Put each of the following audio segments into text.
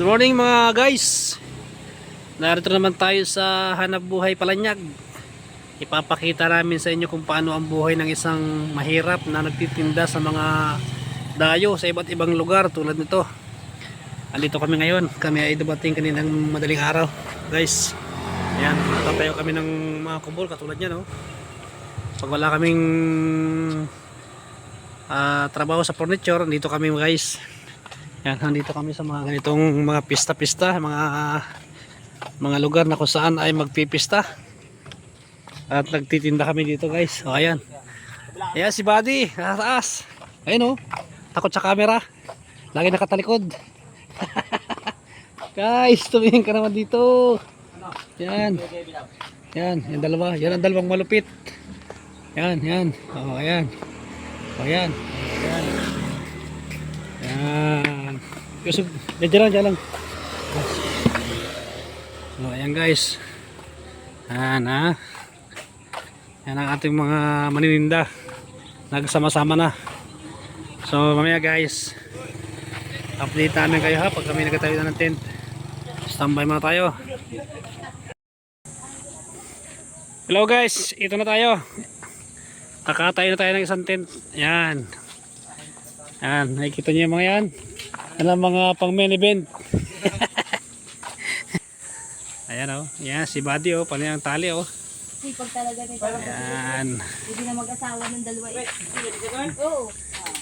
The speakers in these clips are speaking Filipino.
Good morning mga guys. Narito naman tayo sa Hanap Buhay Palanyag. Ipapakita namin sa inyo kung paano ang buhay ng isang mahirap na nagtitinda sa mga dayo sa iba't ibang lugar tulad nito. Andito kami ngayon. Kami ay dumating kaninang madaling araw guys. Ayan, tatayo kami ng mga kubol katulad yan, oh. Pag wala kaming trabaho sa furniture, dito kami guys. Yan, nandito kami sa mga ganitong mga pista-pista, mga lugar na kung saan ay magpipista. At nagtitinda kami dito guys. O ayan. Ayan si Buddy, nasa taas. Ayun oh, takot sa camera. Lagi nakatalikod. Guys, tumingin ka naman dito. Yan. Yan, yung dalawa. Yan ang dalawang malupit. Yan, yan. O ayan. O ayan. Ayan. Yan. Kasi dyan lang. So ayan guys. Yan ha. Yan ang ating mga manininda. Nagsama-sama na. So mamaya guys, update namin kayo ha pag kami nagtatayo na ng tent. Standby muna tayo. Hello guys, ito na tayo. Nakatayo na tayo ng isang tent. Yan. Yan, nakikita niyo yung mga yan. Yan ang mga pang main event. Ayan o, yan si Buddy o, paano yung tali o. Sipag talaga nito. Ayan. Hindi na mag-asawa ng dalawa eh. Oo.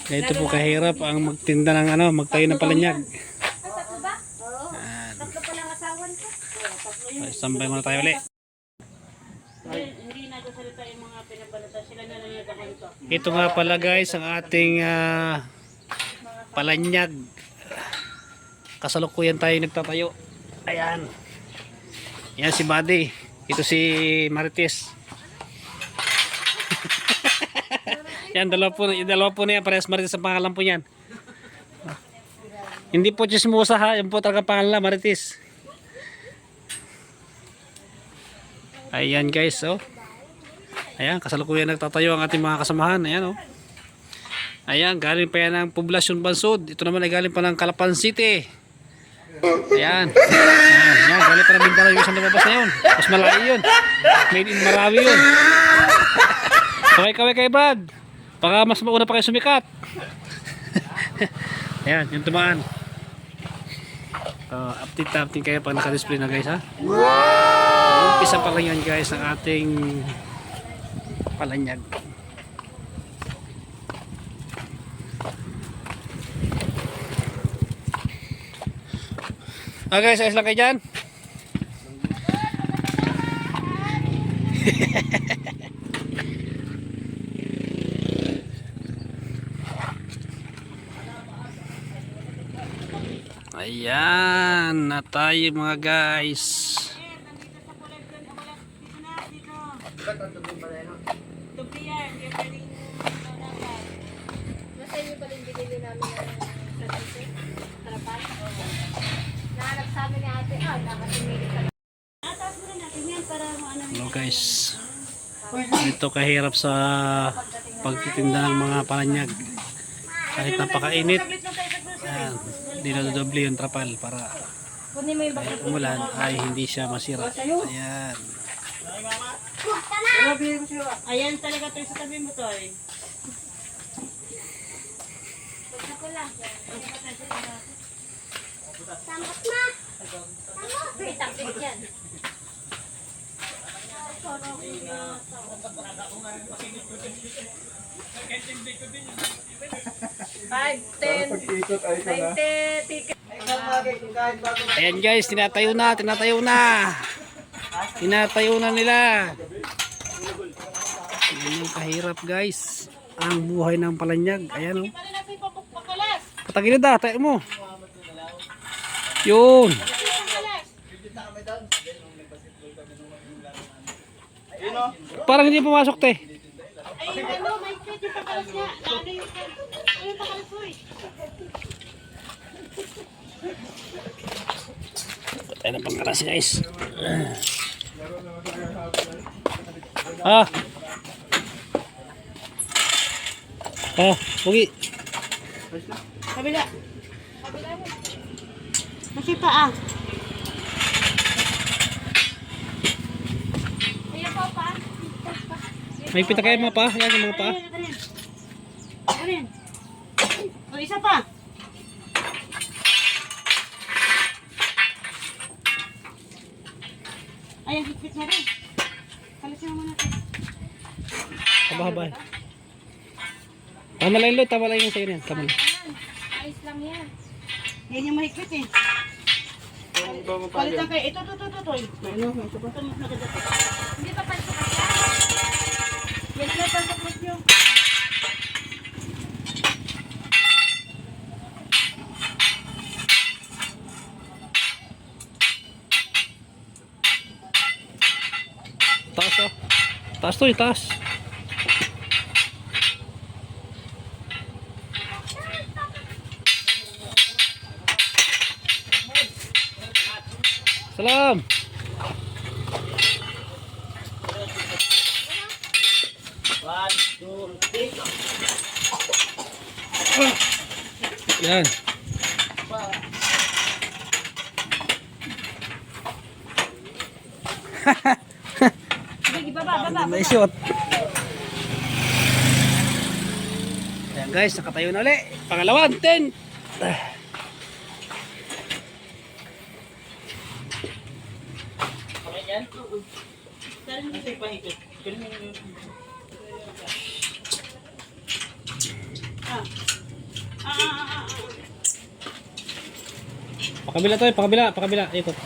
Ito po kahirap ang magtinda ng ano, magtayo ng palanyag. Tatlo ba? Oo. Tatlo pa lang asawan ko. Tatlo yun. Sambay muna tayo ulit. Hindi nagsasalita yung mga pinabalata. Sila na lang yung gaganto. Ito nga pala guys ang ating palanyag. Kasalukuyan tayo nagtatayo. Ayan. Yan si Buddy. Ito si Marites. Yan, dalawa po na yan. Parehas Marites ang pangalan po yan. Hindi po chismosa ha. Yan po talaga pangalan, Marites. Ayan guys, oh. Ayan, kasalukuyan nagtatayo ang ating mga kasamahan. Ayan, oh. Ayan, galing pa yan ng Poblacion Bansud. Ito naman ay galing pa ng Calapan City. Ayan. Ayan, galing pa ng Mindanao yung isang lumabas na yun. Mas malayo yun. Made in Marawi yun. Kaway-kaway kay Brad. Baka mas mauna pa kayo sumikat. Ayan, yung tumaan. Update kayo pag naka-display na guys ha. Wow! Umpisa pa lang yan guys ng ating palanyag. Guys, ayos lang kayo dyan. Ayan na tayo mga guys. Nasa inyo pa rin binili namin ng harapan. Nahanap sa amin ni ate. Nakasimili ka lang. Nataas mo rin natin yan para ano. Hello guys. Ito kahirap sa pagtitinda ng mga palanyag. Kahit napakainit. Ayan, dinodoble yung trapal para Kunin mo yung bakit. umulan ay hindi siya masira. Ayan. Ayan talaga ito sa tabi mo to eh. Samot na! Samot! Itaktik yan. 5, 10, 20 ticket. Ayan guys, tinatayo na nila. Ayan yung kahirap guys ang buhay ng palanyag. Ayan o. Patagilid ah, tayo mo. Yun. Parang hindi pumasok te. Ayun ano, may pwede pakalas niya. Lalo yung pakalas mo eh. Patay na pangkalas guys. Ah. Pugi. Kabila. Kasi pa Kuya po, paan? May pita kayo mga pa. Yan yung mga pa. Alin? O, isa pa. Ay, ang higpit na rin. Kalisin mo muna ito. Haba-haba. Tama lang, Lo. Tama lang yung sa'yo yan. Tama lang. Ayan, ayos lang yan. Yan yung mahigpit eh. Palitan kayo. Ito. Ano? Ito pa. Hindi pa pansukat yan. Yan na pasapot nyo. Taas oh. Taas to, taas. Salam. Yan. Sige, baba. May shot. Ayan guys, nakatayo na ulit. Pangalawan, 10. Pakabila to, pakabila. Ikot.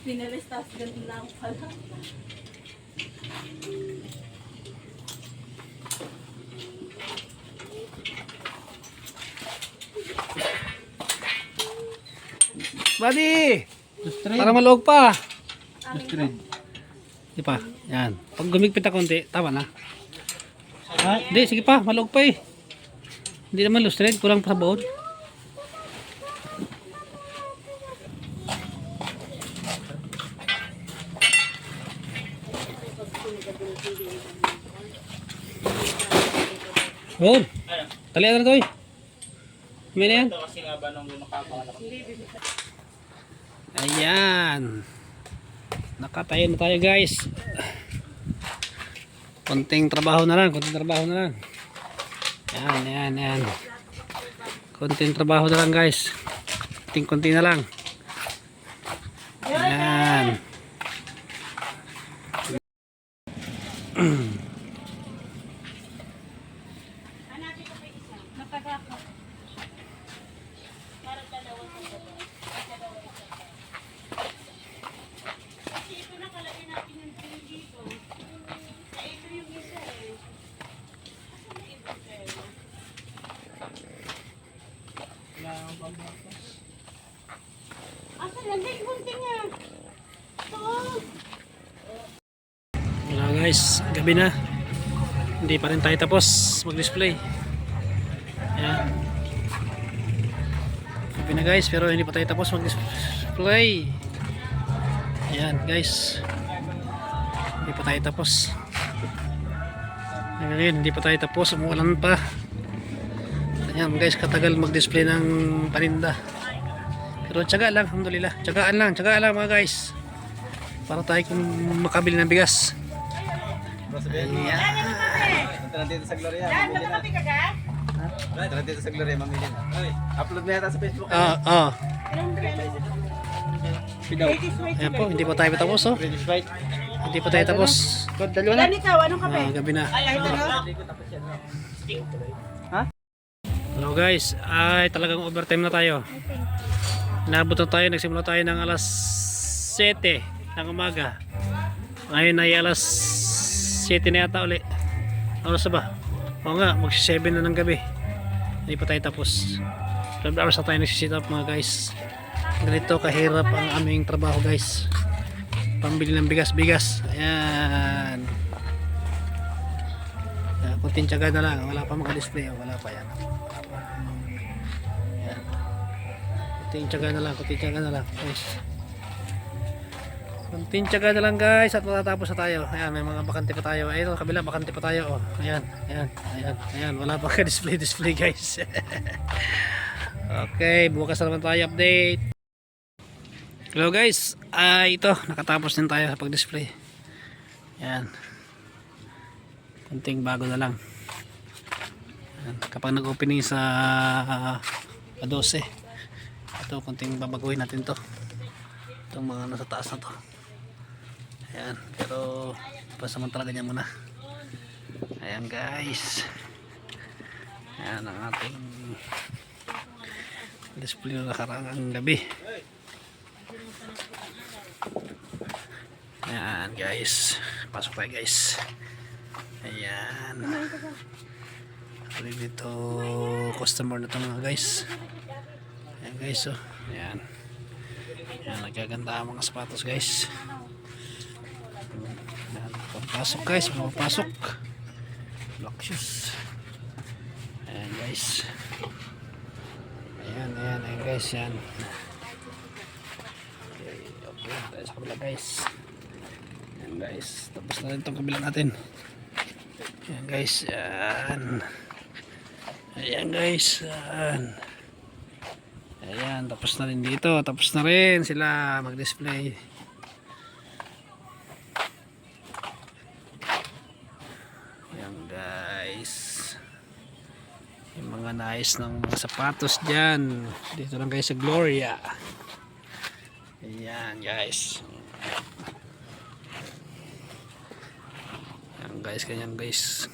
Pinalis, tapos ganun lang pala. Buddy! Para maluog pa. Amin po. Di pa. Yan. Pag gumigpit na konti, tama na. Hindi, sige pa. Maluog pa eh. Hindi naman loose thread. Kulang pa sa baon. Yun. Talian na to eh. May na yan. Ayan. Nakatayo na tayo guys. Konting trabaho na lang. Yan. Konting trabaho na lang guys. Konti na lang. Yan. Napaga ko. Asan lang? May gunting nga. Wala guys, gabi na. Hindi pa rin tayo tapos mag-display. Ayan. Gabi na guys, pero hindi pa tayo tapos mag-display. Ayan guys. Hindi pa tayo tapos. Ngayon, hindi pa tayo tapos. Umuulan pa. Ayan guys, katagal mag-display ng paninda. Pero tiyaga lang, alhamdulillah. Tiyagaan lang mga guys. Para tayo kung makabili ng bigas. Ayan. Nandito sa Gloria. Yan, nakatabi ka ka? Nandito sa Gloria, mamili na. Upload na yata sa Facebook. Ayan po, hindi pa tayo tapos oh. Hindi pa tayo tapos. Dalawa na. Ikaw, anong kape? Gabi na. Ay, ito no? Hello guys, ay talagang overtime na tayo. Nabot na tayo, nagsimula tayo ng alas 7 ng umaga. Ngayon ay alas 7 na yata uli. Oras na ba? Oo nga, mag 7 na ng gabi. Hindi pa tayo tapos. 12 hours na tayo nagsisit up mga guys. Ganito kahirap ang aming trabaho guys. Pambili ng bigas. Ayan. Kunting tiyaga na lang. Wala pa maka-display. Wala pa yan. Kunting tiyaga na lang. Guys. Kunting tiyaga na lang guys at matatapos na tayo. Ayan, may mga bakante pa tayo. Ayun, kabila bakante pa tayo. Oh. Ayan, ayan, ayan, ayan. Wala pa ka display guys. Okay, bukas na naman tayo update. Hello guys. Ito, nakatapos din tayo sa pag-display. Ayan. Kunting bago na lang. Ayan. Kapag nag-opening sa 12, ito kunting babaguhin natin to. Itong mga nasa taas na to. Ayan, pero pasamantala ganyan muna. Ayan guys. Ayan ang ating display na nakaraang gabi. Ayan guys. Pasok tayo guys. Ayan. Actually dito customer na ito mga guys. Ayan guys oh. Ayan. Ayan, nagkaganda ang mga sapatos guys. Ayan, papasok guys, papasok. Black shoes. Ayan guys. Ayan, ayan, ayan guys, yan. Okay, tayo sa kabila guys. Ayan guys, tapos na rin itong kabila natin. Ayan guys, yan. Ayan guys, yan. Ayan, tapos na rin dito. Tapos na rin sila mag-display. Ayan guys. Yung mga nice ng mga sapatos dyan. Dito lang guys sa Gloria. Ayan guys. Ayan guys, ganyan guys.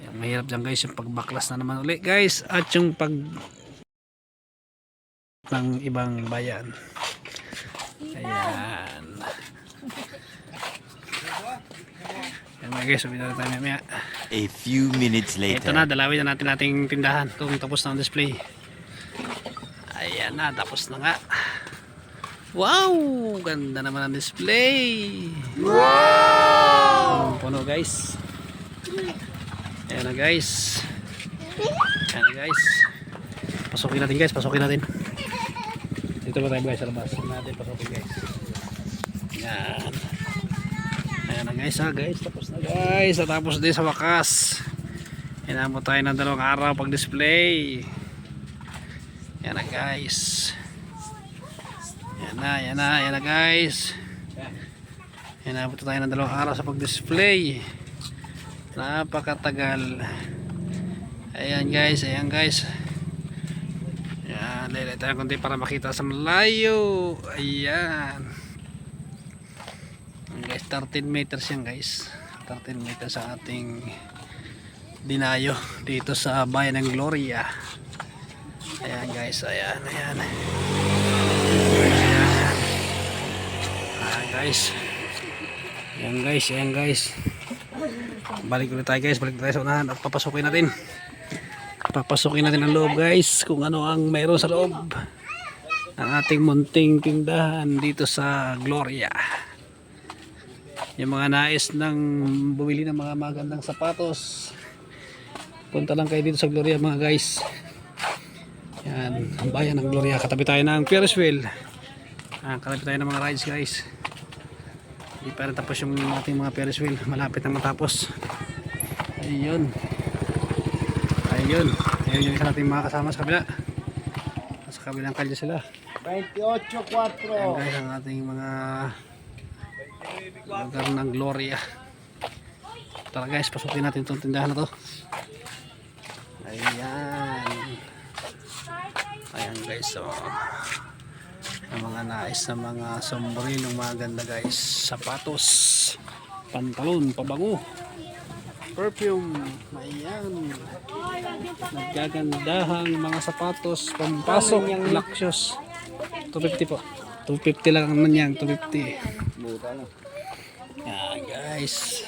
Ayan, mahirap dyan guys yung pagbaklas na naman ulit guys. At yung pag ng ibang bayan. Ayan. Ayan mga guys, sabi na tayo mamaya. A few minutes later. Ito na, dalawin na natin ating tindahan kung tapos na ang display. Ayan na, tapos na nga. Wow! Ganda naman ang display. Wow! Puno guys. Ayan na guys. Ayan na guys. Pasukin natin guys, pasukin natin. Dito ba tayo guys sa labas? Natin pasukin guys. Ayan. Ayan na guys ha guys. Tapos na guys. Natapos din sa wakas. Inamo tayo ng 2 araw pag display. Ayan na guys. Ayan na, ayan na, ayan na guys. Inamo tayo ng 2 araw sa pag display. Napakatagal. Ayan guys, ayan guys. Ayan, lilay tayo konti para makita sa malayo. Ayan. Guys, 13 meters yan guys. 13 meters sa ating dinayo dito sa bayan ng Gloria. Ayan guys, ayan, ayan. Ayan guys. Ayan guys, ayan guys. Balik ulit tayo guys, balik tayo sa unahan at papasukin natin. Papasukin natin ang loob guys, kung ano ang mayroon sa loob ng ating munting tindahan dito sa Gloria. Yung mga nais ng bumili ng mga magandang sapatos, punta lang kayo dito sa Gloria mga guys. Yan, ang bayan ng Gloria. Katabi tayo ng Ferris wheel. Katabi tayo ng mga rides guys. Hindi pa rin tapos yung ating mga Ferris wheel, malapit na matapos. Ayun. Ayun. Ayun yung isa natin mga kasama sa kabila. Sa kabilang kalye sila. 28.4. Ayan guys ang ating mga lugar ng Gloria. Tara guys, pasukin natin itong tindahan na to. Ayan. Ayan guys, so ang mga nais na mga sombrero maganda guys, sapatos, pantalon, pabango, perfume, ayan, nagagandahang mga sapatos, pampasok, black shoes. 250 po, 250 lang naman yan, 250. Ayan guys,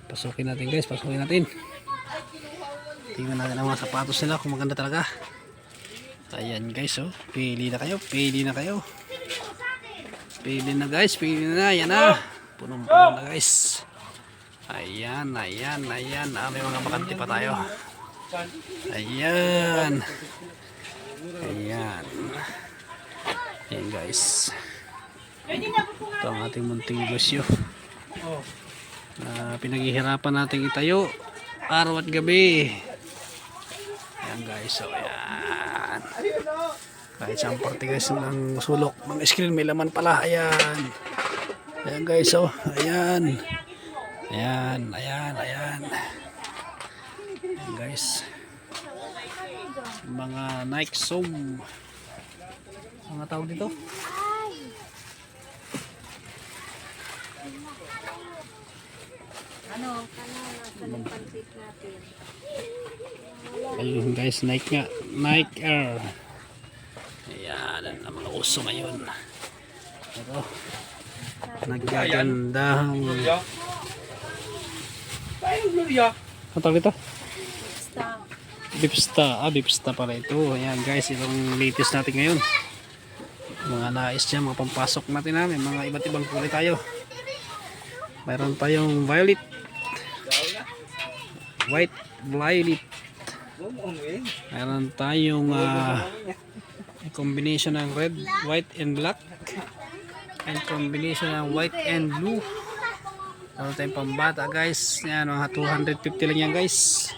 pasukin natin guys, pasukin natin. Tingnan natin ang mga sapatos nila kung maganda talaga. Ayan guys, oh, pili na kayo, pili na kayo. Pili na guys, pili na, ayan na. Punong-puno na guys. Ayan, ayan, ayan. May mga bakante pa tayo. Ayan. Ayan. Ayan guys. Ito ang ating munting negosyo na pinaghihirapan natin itayo araw at gabi. Ayan guys, so ayan. Kahit saan parte guys ng sulok ng screen may laman pala. Ayan. Ayan guys, so ayan. Ayan, ayan, ayan. Ayan guys. Mga Nike Zoom. Mga tawag dito. Ano pansit natin? Ayun guys, Nike nga. Nike Air. Ayan, ang mga uso ngayon. Ito. Nagagandahang. Ano tawag dito? Stop. Bipsta. Bipsta pala ito. Ayan guys, itong latest natin ngayon. Mga nais dyan, mga pampasok natin namin. Mga iba't ibang kulay tayo. Mayroon tayong violet. White violet. Mayroon tayong combination ng red, white and black. And combination ng white and blue. Mayroon tayong pambata guys. Yan, mga 250 lang yan guys.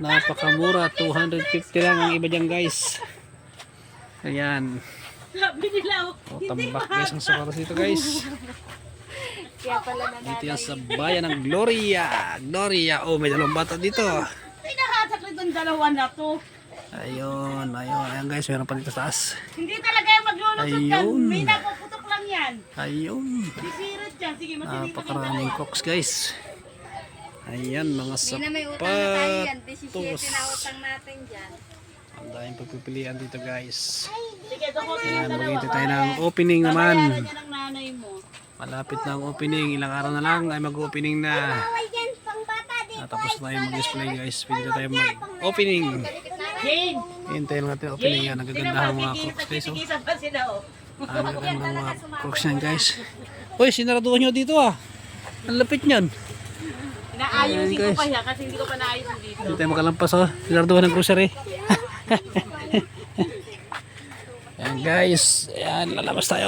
Napakamura, 250 lang ang iba dyan guys. Ayan. O, tambak guys ang sapatos dito guys. Kaya pala na Dito yan sa bayan ng Gloria. Gloria. Oh, may dalawang bata dito. Pinahatak na itong dalawa na to. Ayun, ayun. Ayan guys, meron pa dito sa taas. Hindi talaga yung maglulusot yan. Ayun. May napuputok lang yan. Ayun. Sisirit yan. Sige, masinito ng Napakaraming dalawa. crocs guys. Ayan, mga Hindi na may utang na tayo yan. 17 sapatos. na utang natin dyan. Ang daming pagpipilian dito guys. Sige, dukotin Ayan, yung dalawa. maghihintay tayo ng opening Babayaran naman. niya ng nanay mo. Malapit na ang opening. Ilang araw na lang ay mag-opening na. Tapos na tayo mag-display guys. Pwede na tayo mag-opening. Jane! Hintayin natin ang opening yan. Nagagandahang mga crocs guys. Oh. Tigisan pa sila, oh. Ang gagandang mga crocs yan guys. Uy, sinaraduhan nyo dito ah. Ang lapit nyan. Inaayusin ko guys. pa yan kasi hindi ko pa naayusin dito. Hindi tayo makalampas oh. Sinaraduhan ng grocery. Ayan guys. Ayan, lalabas tayo.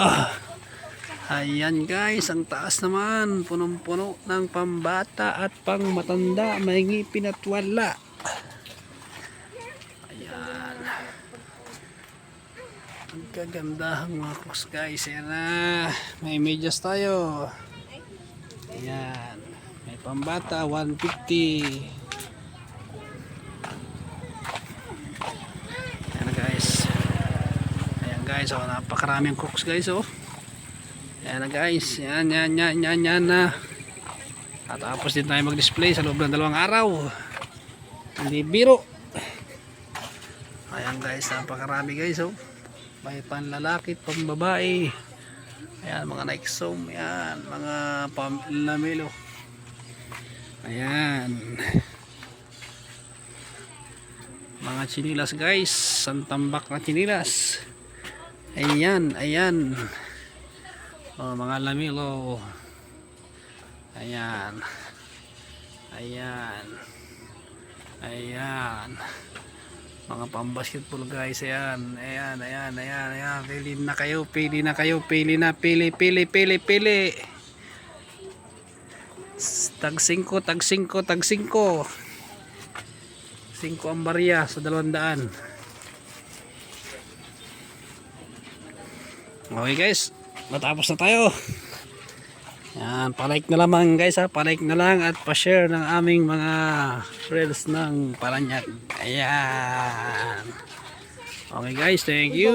Ayan guys, ang taas naman. Punong-puno ng pambata at pang matanda. May ngipin at wala. Ayan. Ang kagandahang mga crocs guys. Ayan na. May medyas tayo. Ayan. May pambata, 150. Ayan guys. Ayan guys, oh, napakaraming crocs guys oh. Ayan na guys, yan na. At tapos din tayo mag-display sa loob ng 2 araw. Hindi biro. Ayan guys, napakarami guys oh. May panlalaki, pambabae. Ayan, mga Nike Zoom. Ayan, mga pamlamelo. Ayan. Mga chinilas guys, santambak na chinilas. Ayan, ayan. Oh, mga lamilo. Ayan. Ayan. Ayan. Mga pambasketball guys. Ayan. Ayan, ayan, ayan, ayan. Pili na kayo, pili na kayo. Pili na, pili. Tag 5, tag 5, tag 5. 5 ang barya sa 200. Okay guys. Matapos na tayo. Yan, palike na lamang guys ha. Palike na lang at pa-share ng aming mga friends ng Paranaque. Ayan. Okay guys, thank you.